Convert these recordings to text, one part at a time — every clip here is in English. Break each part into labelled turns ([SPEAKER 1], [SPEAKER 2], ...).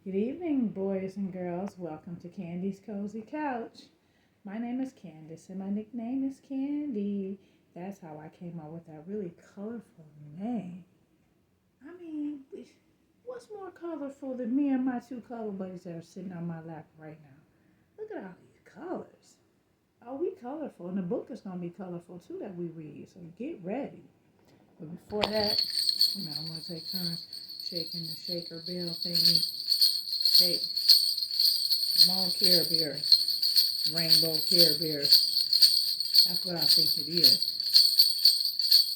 [SPEAKER 1] Good evening, boys and girls. Welcome to Candy's Cozy Couch. My name is Candace and my nickname is Candy. That's how I came up with that really colorful name. I mean, what's more colorful than me and my two color buddies that are sitting on my lap right now? Look at all these colors. Oh, we colorful, and the book is going to be colorful too that we read, so get ready. But before that, I'm going to take turns shaking the shaker bell thingy. Shake. Come on, Care Bear. Rainbow Care Bear. That's what I think it is.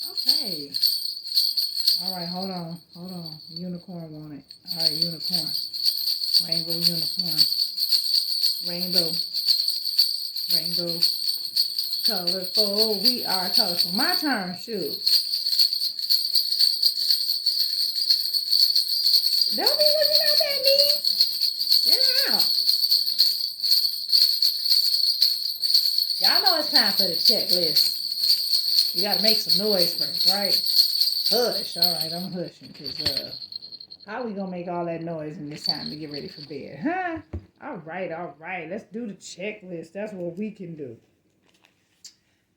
[SPEAKER 1] Okay. All right, hold on. Unicorn want it. All right, unicorn. Rainbow unicorn. Rainbow. Rainbow. Colorful. We are colorful. My turn, shoot. Don't be looking up at me. Get out. Y'all know it's time for the checklist. You gotta make some noise first, right? Hush. All right, I'm hushing because how we gonna make all that noise in this time to get ready for bed, huh? All right. Let's do the checklist. That's what we can do.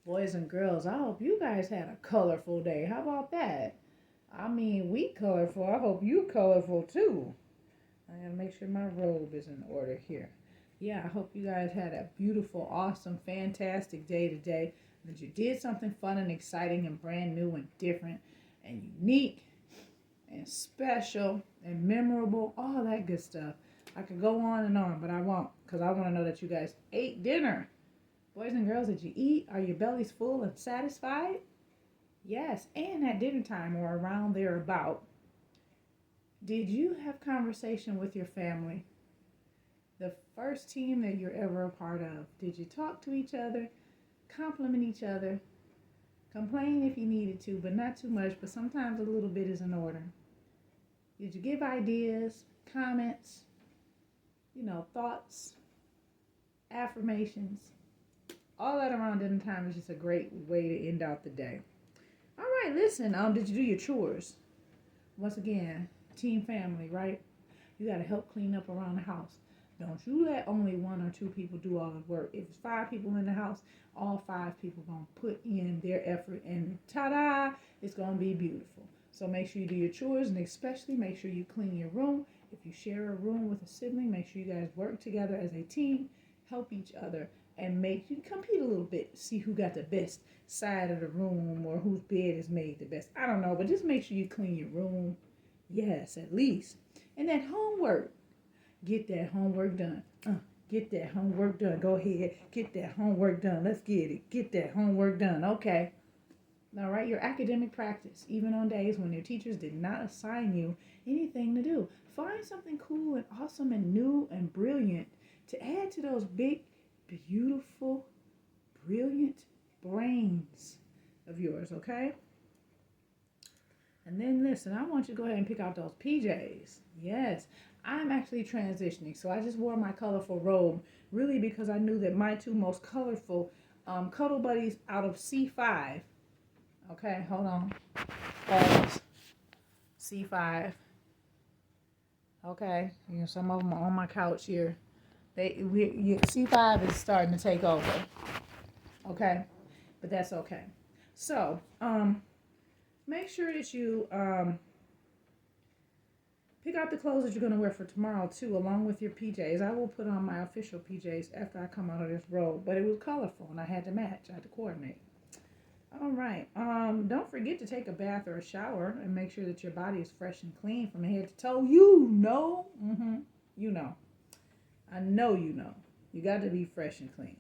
[SPEAKER 1] Boys and girls, I hope you guys had a colorful day. How about that? I mean, we colorful. I hope you colorful too. I gotta make sure my robe is in order here. Yeah, I hope you guys had a beautiful, awesome, fantastic day today. That you did something fun and exciting and brand new and different and unique and special and memorable, all that good stuff. I could go on, but I won't because I want to know that you guys ate dinner. Boys and girls, did you eat? Are your bellies full and satisfied? Yes, and at dinner time or around there about, did you have conversation with your family? The first team that you're ever a part of. Did you talk to each other, compliment each other, complain if you needed to, but not too much, but sometimes a little bit is in order? Did you give ideas, comments, thoughts, affirmations? All that around dinner time is just a great way to end out the day. All right, listen, did you do your chores? Once again, team family, right? You got to help clean up around the house. Don't you let only one or two people do all the work. If it's 5 people in the house, all 5 people going to put in their effort, and ta-da, it's going to be beautiful. So make sure you do your chores, and especially make sure you clean your room. If you share a room with a sibling, make sure you guys work together as a team, help each other, and make you compete a little bit, see who got the best side of the room or whose bed is made the best. I don't know, but just make sure you clean your room. Yes, at least. And that homework. Get that homework done. Get that homework done. Go ahead. Get that homework done. Let's get it. Get that homework done. Okay. All right. Your academic practice. Even on days when your teachers did not assign you anything to do. Find something cool and awesome and new and brilliant to add to those big, beautiful, brilliant brains of yours. Okay. And then listen, I want you to go ahead and pick out those PJs. Yes, I'm actually transitioning. So I just wore my colorful robe really because I knew that my two most colorful cuddle buddies out of C5. Okay, hold on. Pause. C5. Okay, some of them are on my couch here. C5 is starting to take over. Okay, but that's okay. So, make sure that you pick out the clothes that you're going to wear for tomorrow, too, along with your PJs. I will put on my official PJs after I come out of this robe, but it was colorful, and I had to match. I had to coordinate. All right. Don't forget to take a bath or a shower and make sure that your body is fresh and clean from head to toe. You know. You know. I know you know. You got to be fresh and clean.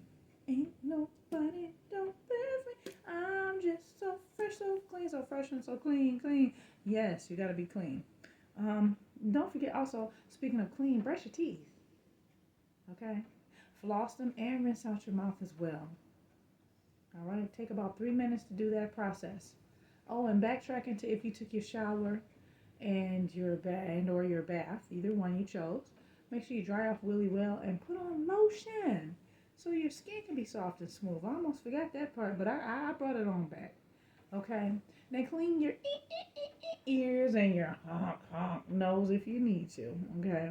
[SPEAKER 1] Ain't nobody don't me. I'm just so fresh, so clean, so fresh and so clean. Yes, you got to be clean. Don't forget also, speaking of clean, brush your teeth. Okay? Floss them and rinse out your mouth as well. All right? Take about 3 minutes to do that process. Oh, and backtracking to if you took your shower and your bath, either one you chose, make sure you dry off really well and put on lotion so your skin can be soft and smooth. I almost forgot that part, but I brought it on back. Okay? Then clean your ears and your honk nose if you need to. Okay?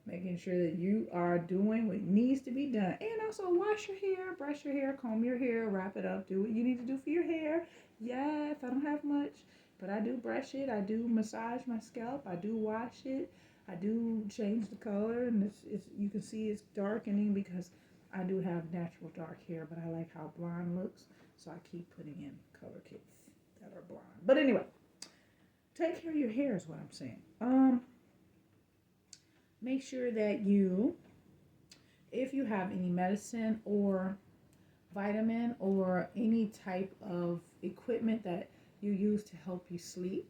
[SPEAKER 1] Making sure that you are doing what needs to be done. And also wash your hair, brush your hair, comb your hair, wrap it up, do what you need to do for your hair. Yes, I don't have much, but I do brush it. I do massage my scalp. I do wash it. I do change the color, and it's you can see it's darkening because I do have natural dark hair, but I like how blonde looks, so I keep putting in color kits that are blonde. But anyway, take care of your hair is what I'm saying. Make sure that you, if you have any medicine or vitamin or any type of equipment that you use to help you sleep,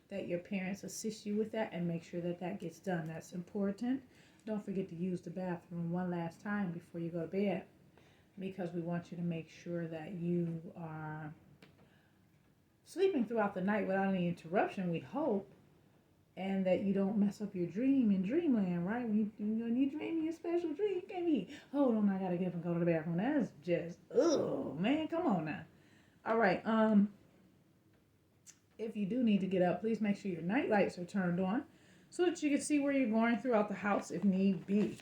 [SPEAKER 1] that your parents assist you with that and make sure that that gets done. That's important. Don't forget to use the bathroom one last time before you go to bed, because we want you to make sure that you are sleeping throughout the night without any interruption, we hope, and that you don't mess up your dream in dreamland, right? When you dream your special dream, you can't be, hold on, I gotta get up and go to the bathroom. That's just, oh man, come on now. All right, if you do need to get up, please make sure your night lights are turned on so that you can see where you're going throughout the house if need be.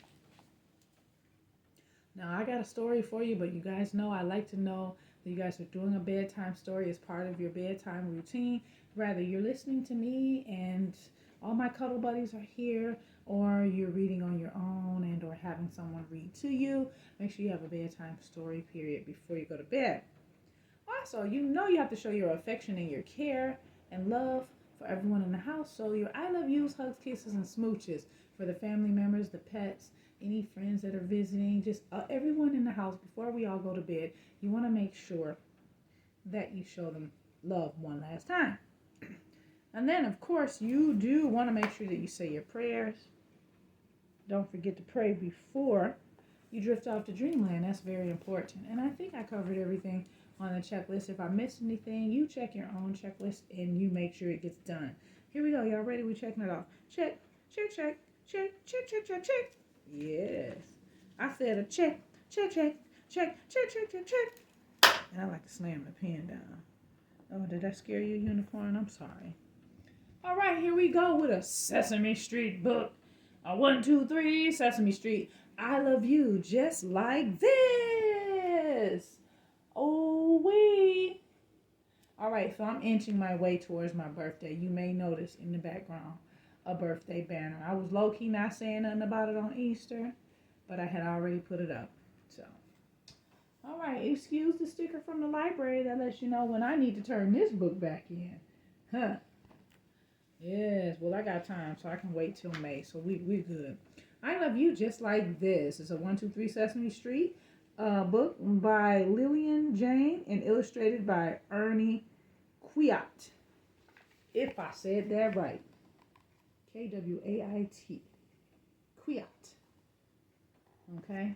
[SPEAKER 1] Now, I got a story for you, but you guys know I like to know that you guys are doing a bedtime story as part of your bedtime routine. Rather, you're listening to me and all my cuddle buddies are here, or you're reading on your own and or having someone read to you. Make sure you have a bedtime story period before you go to bed. Also, you know you have to show your affection and your care and love for everyone in the house. So your I love yous, hugs, kisses, and smooches for the family members, the pets, any friends that are visiting, just everyone in the house before we all go to bed. You want to make sure that you show them love one last time. And then, of course, you do want to make sure that you say your prayers. Don't forget to pray before you drift off to dreamland. That's very important. And I think I covered everything on the checklist. If I missed anything, you check your own checklist and you make sure it gets done. Here we go. Y'all ready? We're checking it off. Check, check, check, check, check, check, check, check. Yes. I said a check, check, check, check, check, check, check, check. And I like to slam the pen down. Oh, did I scare you, unicorn? I'm sorry. All right, here we go with a Sesame Street book. 1, 2, 3, Sesame Street. I love you just like this. Oh, wee. All right, so I'm inching my way towards my birthday. You may notice in the background a birthday banner. I was low-key not saying nothing about it on Easter, but I had already put it up. So, all right, excuse the sticker from the library that lets you know when I need to turn this book back in. Huh. Yes, well, I got time, so I can wait till May, so we're good. I Love You Just Like This. It's a 1, 2, 3 Sesame Street book by Lillian Jane and illustrated by Ernie Kwiat. If I said that right. Kwait. Kwiat. Okay?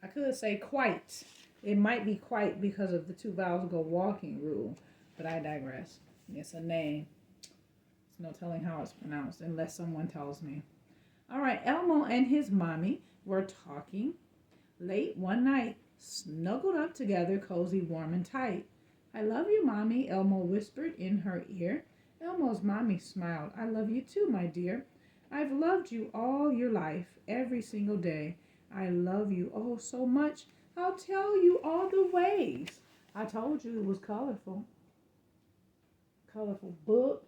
[SPEAKER 1] I could say quite. It might be quite because of the 2 vowels go walking rule, but I digress. It's a name. No telling how it's pronounced unless someone tells me. All right, Elmo and his mommy were talking late one night, snuggled up together, cozy, warm, and tight. I love you, Mommy, Elmo whispered in her ear. Elmo's mommy smiled. I love you too, my dear. I've loved you all your life, every single day. I love you oh so much. I'll tell you all the ways. I told you it was colorful. Colorful book.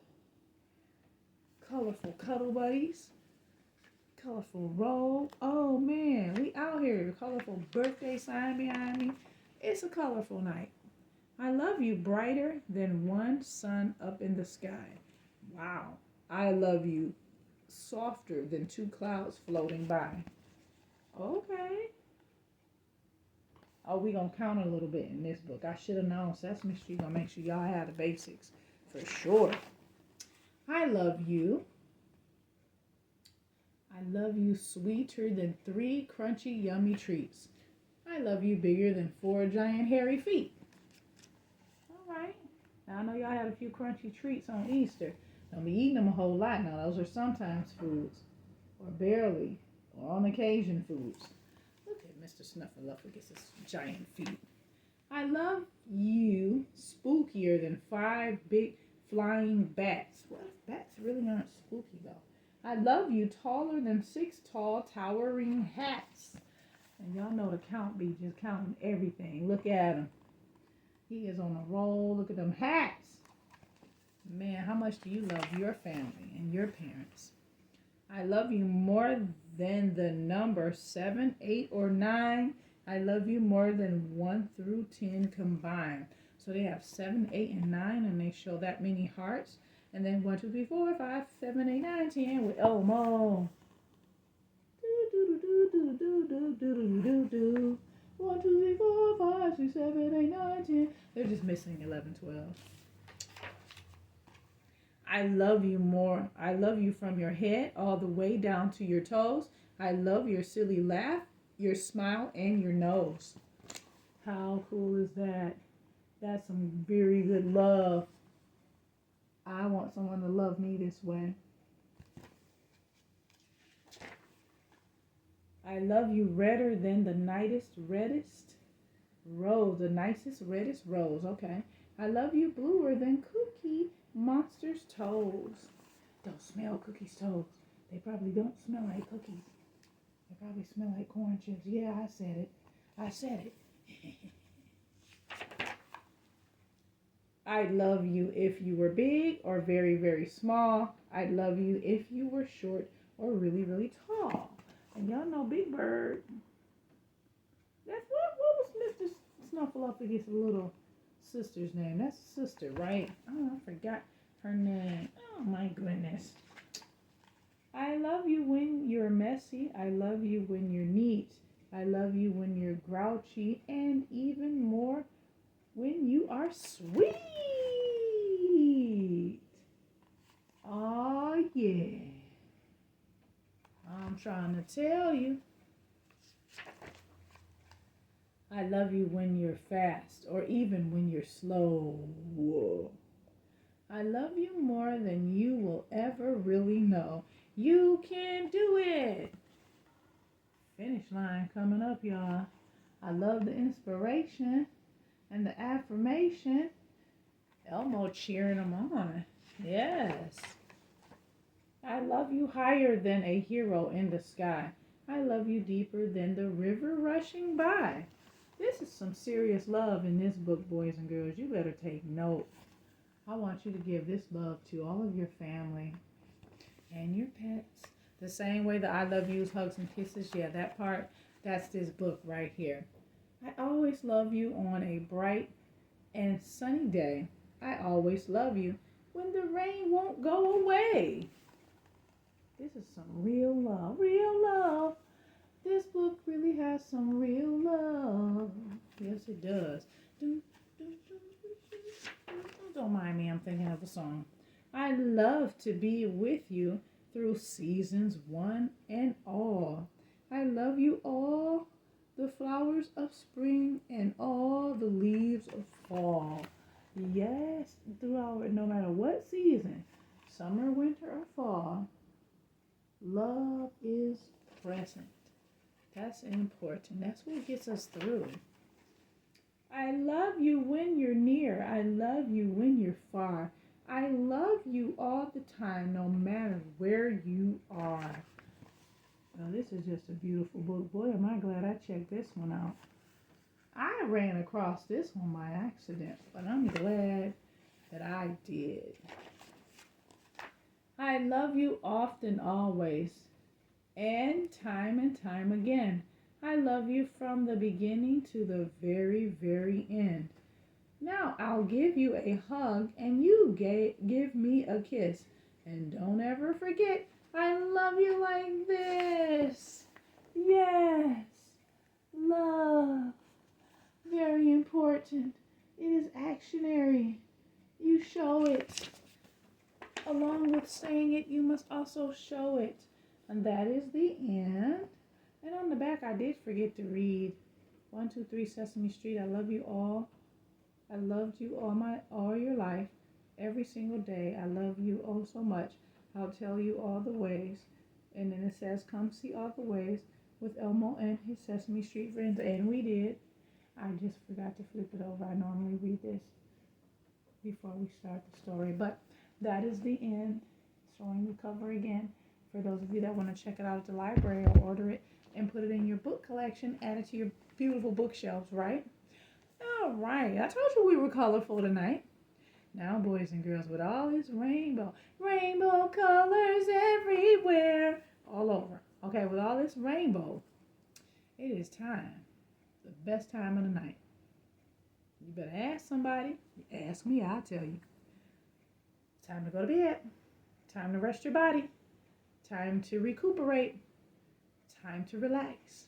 [SPEAKER 1] Colorful cuddle buddies. Colorful roll. Oh man, we out here. Colorful birthday sign behind me. It's a colorful night. I love you brighter than one sun up in the sky. Wow. I love you softer than 2 clouds floating by. Okay. Oh, we gonna count a little bit in this book. I should have known. Sesame Street gonna make sure y'all have the basics for sure. I love you. I love you sweeter than 3 crunchy, yummy treats. I love you bigger than 4 giant, hairy feet. All right. Now, I know y'all had a few crunchy treats on Easter. Don't be eating them a whole lot now. Those are sometimes foods, or barely, or on occasion foods. Look at Mr. Snuffleupagus gets his giant feet. I love you spookier than 5 big flying bats. What if bats really aren't spooky, though? I love you taller than 6 tall towering hats. And y'all know the count be just counting everything. Look at him. He is on a roll. Look at them hats. Man, how much do you love your family and your parents? I love you more than the number 7, 8, or 9. I love you more than 1 through 10 combined. So they have 7, 8, and 9, and they show that many hearts. And then 1, 2, 3, 4, 5, 7, 8, 9, 10 with Elmo. Do, do, do, do, do, do, do, do, do, do. 1, 2, 3, 4, 5, 6, 7, 8, 9, 10. They're just missing 11, 12. I love you more. I love you from your head all the way down to your toes. I love your silly laugh, your smile, and your nose. How cool is that? That's some very good love. I want someone to love me this way. I love you redder than the reddest rose, the nicest, reddest rose. Okay. I love you bluer than Cookie Monster's toes. Don't smell Cookie's toes. They probably don't smell like cookies. They probably smell like corn chips. Yeah, I said it. I said it. I'd love you if you were big or very, very small. I'd love you if you were short or really, really tall. And y'all know Big Bird. That's what was Mr. Snuffleupagus' little sister's name? That's sister, right? Oh, I forgot her name. Oh my goodness. I love you when you're messy. I love you when you're neat. I love you when you're grouchy, and even more when you are sweet. Oh yeah. I'm trying to tell you. I love you when you're fast or even when you're slow. Whoa. I love you more than you will ever really know. You can do it. Finish line coming up, y'all. I love the inspiration and the affirmation. Elmo cheering them on. Yes. I love you higher than a hero in the sky. I love you deeper than the river rushing by. This is some serious love in this book, boys and girls. You better take note. I want you to give this love to all of your family and your pets. The same way that I love yous, hugs, and kisses. Yeah, that part, that's this book right here. I always love you on a bright and sunny day. I always love you when the rain won't go away. This is some real love, real love. This book really has some real love. Yes, it does. Don't mind me, I'm thinking of a song. I love to be with you through seasons one and all. I love you all the flowers of spring and all the leaves of fall. Yes, throughout no matter what season, summer, winter, or fall, love is present. That's important. That's what gets us through. I love you when you're near. I love you when you're far. I love you all the time, no matter where you are. Well, this is just a beautiful book. Boy, am I glad I checked this one out. I ran across this one by accident, but I'm glad that I did. I love you often, always, and time again. I love you from the beginning to the very, very end. Now I'll give you a hug and you give me a kiss. And don't ever forget, I love you like this. Yes, love. Very important. It is actionary. You show it. Along with saying it, you must also show it. And that is the end. And on the back, I did forget to read 1, 2, 3 Sesame Street. I love you all. I loved you all your life, every single day. I love you oh so much. I'll tell you all the ways. And then it says, come see all the ways with Elmo and his Sesame Street friends. And we did. I just forgot to flip it over. I normally read this before we start the story. But that is the end. Showing the cover again For those of you that want to check it out at the library or order it and put it in your book collection, add it to your beautiful bookshelves, right? All right, I told you we were colorful tonight. Now, boys and girls, with all this rainbow colors everywhere, all over. Okay, with all this rainbow, it is time, the best time of the night. You better ask somebody. Ask me, I'll tell you. Time to go to bed. Time to rest your body. Time to recuperate. Time to relax.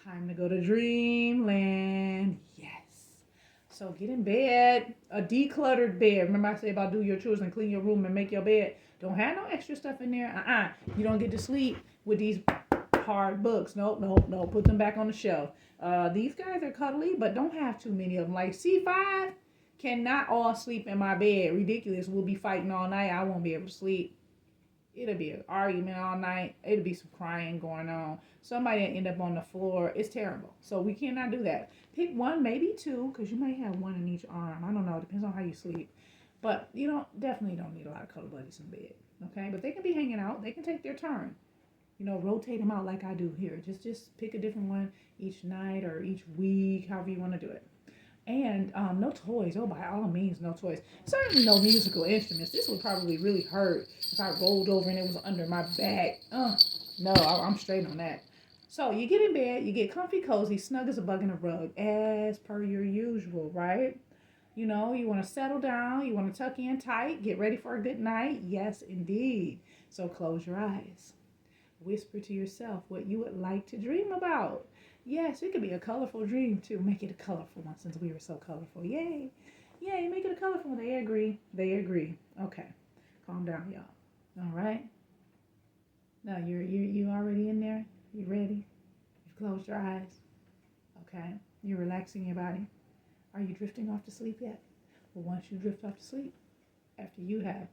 [SPEAKER 1] Time to go to dreamland. Yes. So get in bed. A decluttered bed. Remember I said about do your chores and clean your room and make your bed. Don't have no extra stuff in there. You don't get to sleep with these hard books. Nope. Put them back on the shelf. These guys are cuddly, but don't have too many of them. Like C5 cannot all sleep in my bed. Ridiculous. We'll be fighting all night. I won't be able to sleep. It'll be an argument all night. It'll be some crying going on. Somebody will end up on the floor. It's terrible. So we cannot do that. Pick one, maybe two, because you may have one in each arm. I don't know. It depends on how you sleep. But you definitely don't need a lot of cuddle buddies in bed. Okay? But they can be hanging out. They can take their turn. Rotate them out like I do here. Just pick a different one each night or each week, however you want to do it. And no toys. Oh, by all means, no toys. Certainly no musical instruments. This would probably really hurt if I rolled over and it was under my back. No, I'm straight on that. So you get in bed, you get comfy, cozy, snug as a bug in a rug, as per your usual, right? You want to settle down, you want to tuck in tight, get ready for a good night. Yes, indeed. So close your eyes. Whisper to yourself what you would like to dream about. Yes, it could be a colorful dream too. Make it a colorful one since we were so colorful. Yay. Yay, make it a colorful one. They agree. Okay. Calm down, y'all. All right. Now you already in there? You ready? You've closed your eyes. Okay. You're relaxing your body. Are you drifting off to sleep yet? Well, once you drift off to sleep, after you have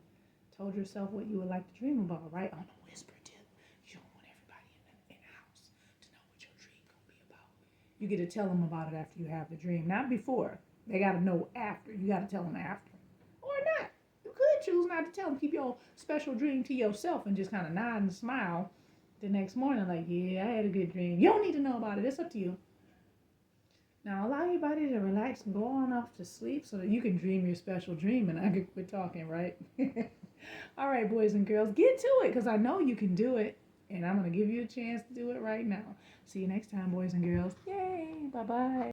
[SPEAKER 1] told yourself what you would like to dream about, right? On a whisper tip. You don't want everybody in the house to know what your dream gonna be about. You get to tell them about it after you have the dream, not before. They gotta know after. You gotta tell them after, or not. You could choose not to tell them. Keep your special dream to yourself and just kind of nod and smile the next morning, like, yeah, I had a good dream. You don't need to know about it. It's up to you. Now allow your body to relax and go on off to sleep so that you can dream your special dream and I can quit talking, right? All right, boys and girls, get to it because I know you can do it. And I'm going to give you a chance to do it right now. See you next time, boys and girls. Yay. Bye-bye.